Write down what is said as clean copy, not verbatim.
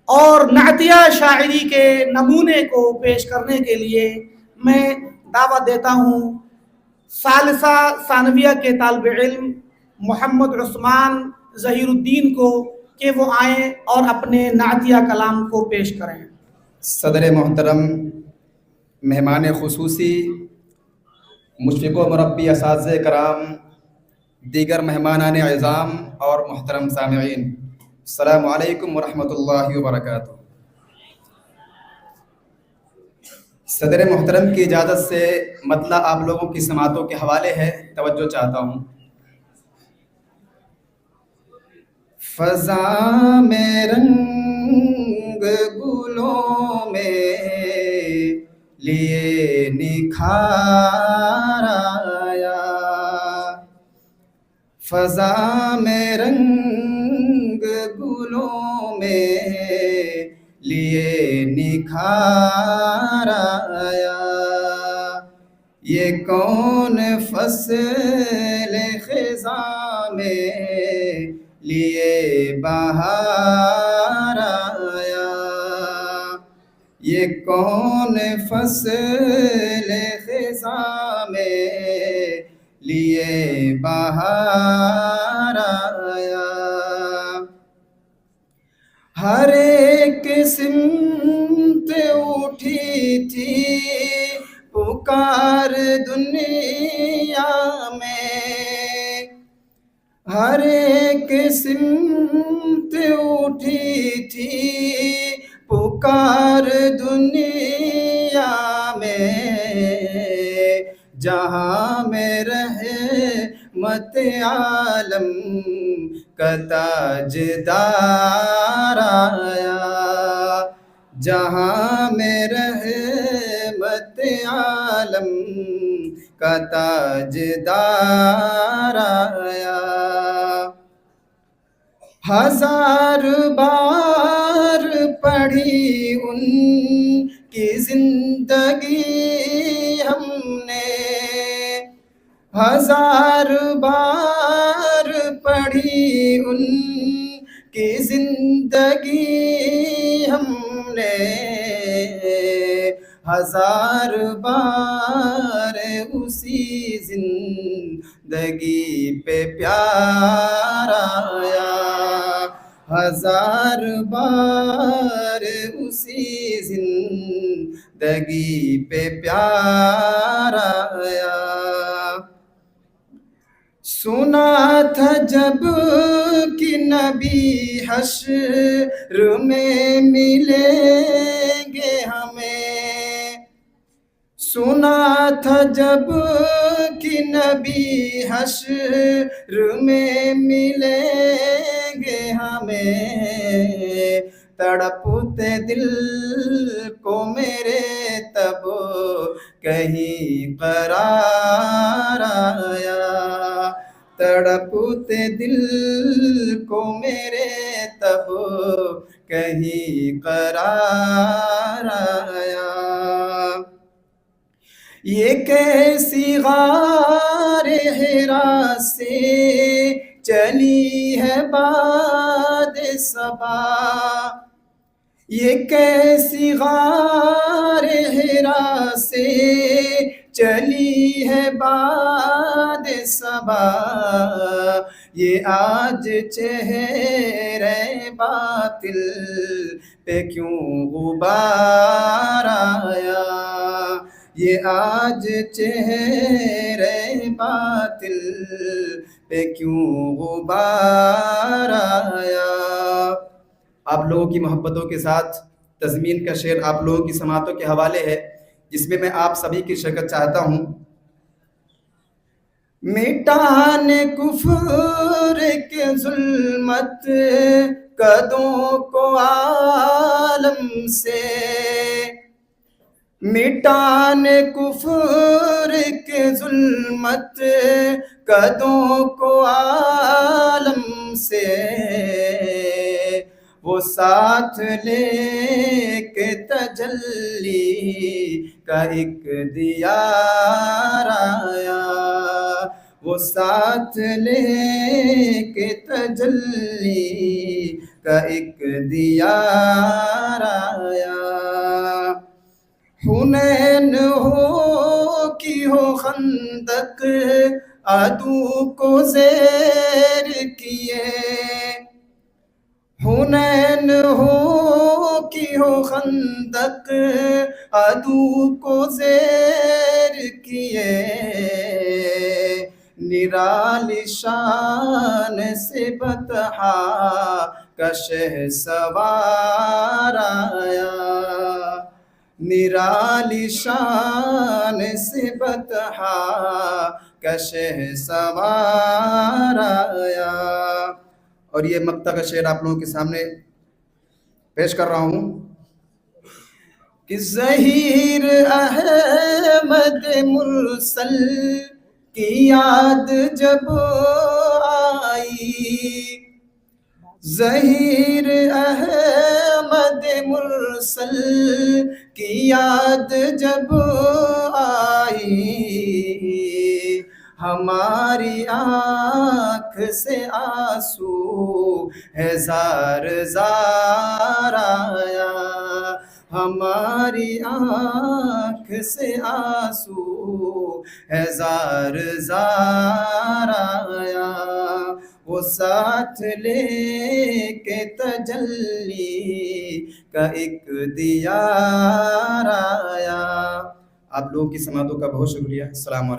اور نعتیہ شاعری کے نمونے کو پیش کرنے کے لیے میں دعوت دیتا ہوں ثالثہ ثانویہ کے طالب علم محمد عثمان ظہیر الدین کو کہ وہ آئیں اور اپنے نعتیہ کلام کو پیش کریں۔ صدر محترم، مہمان خصوصی، مشفق و مربی اساتذہ کرام، دیگر مہمانان اعظام اور محترم سامعین، السلام علیکم ورحمۃ اللہ وبرکاتہ۔ صدر محترم کی اجازت سے مطلع آپ لوگوں کی سماعتوں کے حوالے ہے، توجہ چاہتا ہوں۔ فضا میں رنگ گلوں میں لیے نکھار آیا، فضا میں رنگ گلوں میں لیے نکھار آیا، یہ کون فصل خزاں میں لیے بہار آیا، یہ کون فصل خزاں میں لیے بہار آیا، ہر ایک سمت اٹھی تھی پکار دنیا میں، ہر ایک سمت اٹھی تھی پکار دنیا میں، جہاں میں رحمت عالم کا تاجدار آیا، جہاں میں رحمت عالم کا تاجدار آیا، ہزار بار پڑھی ان کی زندگی ہم نے، ہزار بار پڑھی ان کی زندگی ہم نے، ہزار بار اسی زندگی پہ پیار آیا، ہزار بار اسی زندگی پہ پیار آیا، سنا تھا جب کہ نبی حشر میں ملیں گے ہمیں، سنا تھا جب کہ نبی حشر میں ملیں گے ہمیں، تڑپتے دل کو میرے تب کہیں قرار آیا، تڑپتے دل کو میرے تب کہیں قرار آیا، یہ کیسی غار حرا سے چلی ہے باد صبا، یہ کیسی غار حرا سے چلی ہے باد صبا، یہ آج چہرے باطل پہ کیوں غبار آیا، یہ آج چہرے باطل پہ کیوں غبار آیا۔ آپ لوگوں کی محبتوں کے ساتھ تضمین کا شعر آپ لوگوں کی سماعتوں کے حوالے ہے، جس میں آپ سبھی کی شرکت چاہتا ہوں۔ مٹانے کفر کے ظلمت قدوں کو عالم سے، مٹانے کفر کے ظلمت قدوں کو عالم سے، وہ ساتھ لے کے تجلی کا ایک دیار آیا، وہ ساتھ لے کے تجلی کا ایک دیار آیا. حنین ہو کی ہو خندق عدو کو زیر کیے. حنین ہو کی ہو خندق عدو کو زیر کیے. نرالی شان سے بطحا کا شہ سوار آیا. نرالی شان سے بطحا کا شہ سوار آیا. اور یہ مقطع کا شعر آپ لوگوں کے سامنے پیش کر رہا ہوں کہ ظہیر احمد مرسل کی یاد جب آئی. ظہیر احمد مرسل کی یاد جب آئی. ہماری آنکھ سے آنسو ہے زار زار آیا. ہماری آنکھ سے آنسو ہے زار زار آیا. وہ ساتھ لے کے تجلی کا ایک دیار آیا. آپ لوگوں کی سماعتوں کا بہت شکریہ. السلام علیکم.